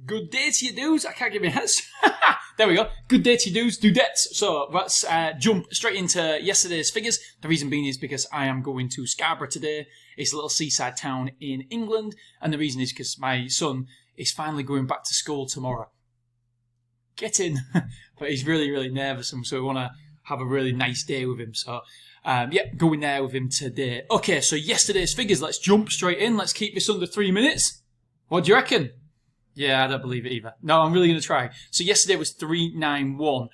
Good day to you dudes. I can't give you hands. There we go. Good day to you dudes, dudettes. So let's jump straight into yesterday's figures. The reason being is because I am going to Scarborough today. It's a little seaside town in England. And the reason is because my son is finally going back to school tomorrow. Get in. But he's really, really nervous. And so we want to have a really nice day with him. So, going there with him today. Okay, so yesterday's figures. Let's jump straight in. Let's keep this under 3 minutes. What do you reckon? Yeah, I don't believe it either. No, I'm really going to try. So yesterday was 391.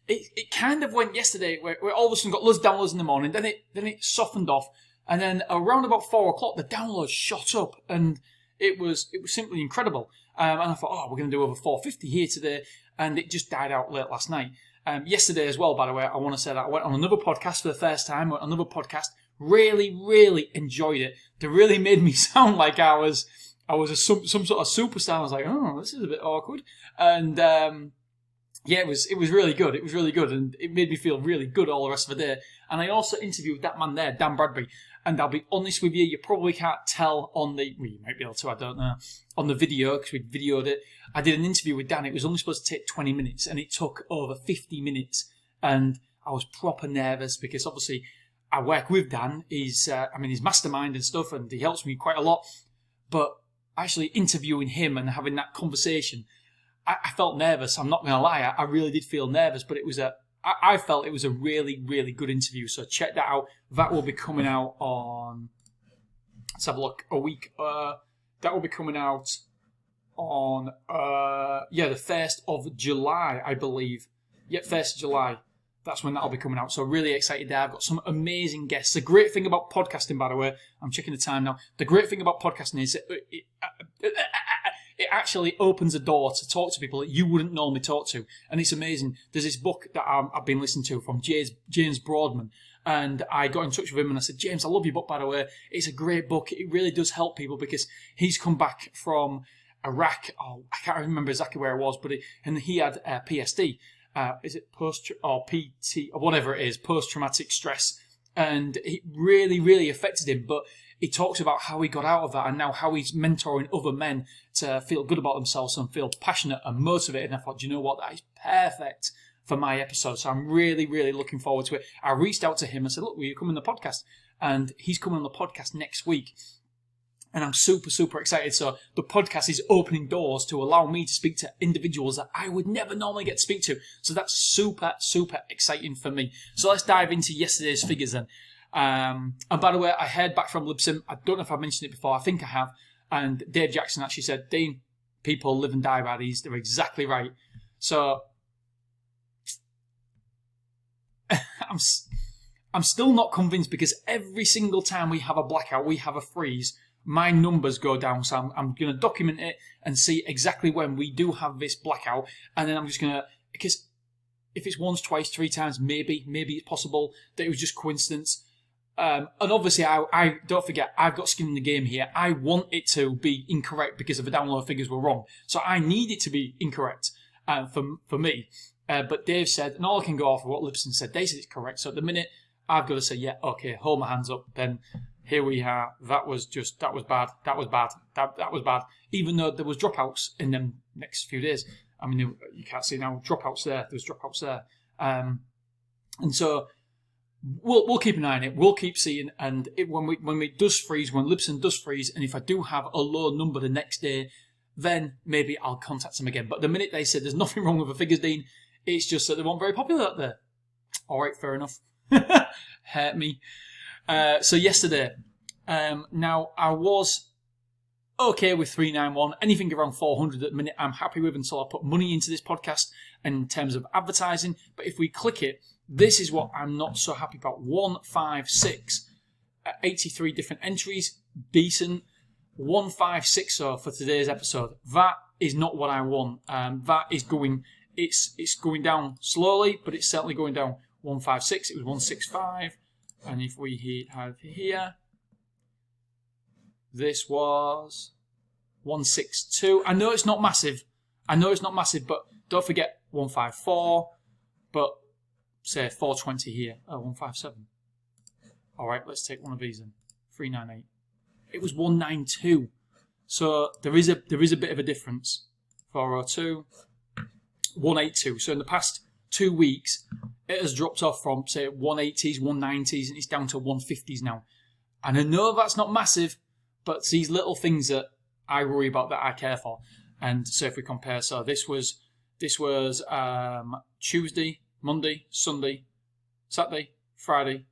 It kind of went yesterday where all of a sudden got loads of downloads in the morning. Then it softened off, and then around about 4 o'clock the downloads shot up, and it was simply incredible. And I thought, we're going to do over 450 here today, and it just died out late last night. Yesterday as well, by the way, I want to say that I went on another podcast for the first time. Another podcast. Really, really enjoyed it. They really made me sound like I was some sort of superstar. I was like, oh, this is a bit awkward. And it was really good. It was really good, and it made me feel really good all the rest of the day. And I also interviewed that man there, Dan Bradbury. And I'll be honest with you, you probably can't tell on the, well, you might be able to, I don't know, on the video, because we videoed it. I did an interview with Dan. It was only supposed to take 20 minutes, and it took over 50 minutes. And I was proper nervous because obviously I work with Dan. He's mastermind and stuff, and he helps me quite a lot. But actually interviewing him and having that conversation, I felt nervous. I'm not going to lie. I really did feel nervous, but I felt it was a really, really good interview. So check that out. That will be coming out on, let's have a look, a week. That will be coming out on, the 1st of July, I believe. Yeah, 1st of July. That's when that'll be coming out. So really excited there. I've got some amazing guests. The great thing about podcasting, by the way, I'm checking the time now. The great thing about podcasting is it actually opens a door to talk to people that you wouldn't normally talk to. And it's amazing. There's this book that I've been listening to from James Broadman. And I got in touch with him and I said, James, I love your book, by the way. It's a great book. It really does help people because he's come back from Iraq. Oh, I can't remember exactly where it was, but he had PSD. Is it PT or whatever it is, post-traumatic stress, and it really, really affected him. But he talks about how he got out of that and now how he's mentoring other men to feel good about themselves and feel passionate and motivated. And I thought, do you know what? That is perfect for my episode. So I'm really, really looking forward to it. I reached out to him and said, look, will you come on the podcast? And he's coming on the podcast next week. And I'm super, super excited. So the podcast is opening doors to allow me to speak to individuals that I would never normally get to speak to. So that's super, super exciting for me. So let's dive into yesterday's figures then. And by the way, I heard back from Libsyn. I don't know if I've mentioned it before. I think I have. And Dave Jackson actually said, Dean, people live and die by these. They're exactly right. So I'm still not convinced because every single time we have a blackout, we have a freeze, my numbers go down. So I'm going to document it and see exactly when we do have this blackout. And then I'm just going to, because if it's once, twice, 3 times, maybe it's possible that it was just coincidence. And obviously, I don't forget, I've got skin in the game here. I want it to be incorrect because the download figures were wrong. So I need it to be incorrect for me. But Dave said, and all I can go off of what Libsyn said, they said it's correct. So at the minute, I've got to say, yeah, okay, hold my hands up, then here we are. That was bad. That was bad. Even though there was dropouts in them next few days. I mean, you can't see now dropouts there. There's dropouts there. And so we'll keep an eye on it. We'll keep seeing. And when it does freeze, when Libsyn does freeze, and if I do have a low number the next day, then maybe I'll contact them again. But the minute they said there's nothing wrong with the figures, Dean, it's just that they weren't very popular out there. All right, fair enough. Hurt me. So yesterday, now I was okay with 391. Anything around 400 at the minute, I'm happy with until I put money into this podcast in terms of advertising. But if we click it, this is what I'm not so happy about. 156, 83 different entries, decent. 156 so for today's episode. That is not what I want. That is going. It's going down slowly, but it's certainly going down. 156. It was 165. And if we have here, this was 162. I know it's not massive, but don't forget 154, but say 420 here. Oh, 157. All right, let's take one of these then. 398. It was 192. So there is a bit of a difference. 402, 182. So in the past 2 weeks, it has dropped off from, say, 180s, 190s, and it's down to 150s now. And I know that's not massive, but it's these little things that I worry about, that I care for. And so if we compare, so this was Tuesday, Monday, Sunday, Saturday, Friday,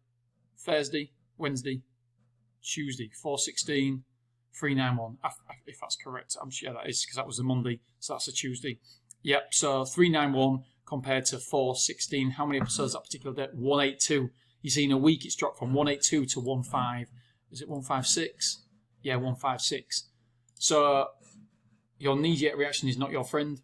Thursday, Wednesday, Tuesday, 416, 391. If that's correct, I'm sure that is, because that was the Monday, so that's a Tuesday. Yep, so 391 compared to 416. How many episodes that particular day? 182. You see, in a week it's dropped from 182 to 15. Is it 156? Yeah, 156. So your knee-jerk reaction is not your friend.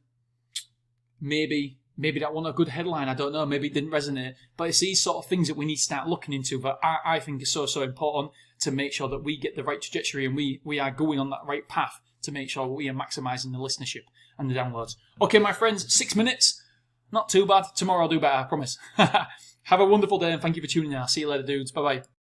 Maybe that wasn't a good headline. I don't know. Maybe it didn't resonate. But it's these sort of things that we need to start looking into. But I think is so important to make sure that we get the right trajectory and we are going on that right path to make sure we are maximising the listenership and the downloads. Okay, my friends, 6 minutes. Not too bad. Tomorrow I'll do better, I promise. Have a wonderful day and thank you for tuning in. I'll see you later, dudes. Bye-bye.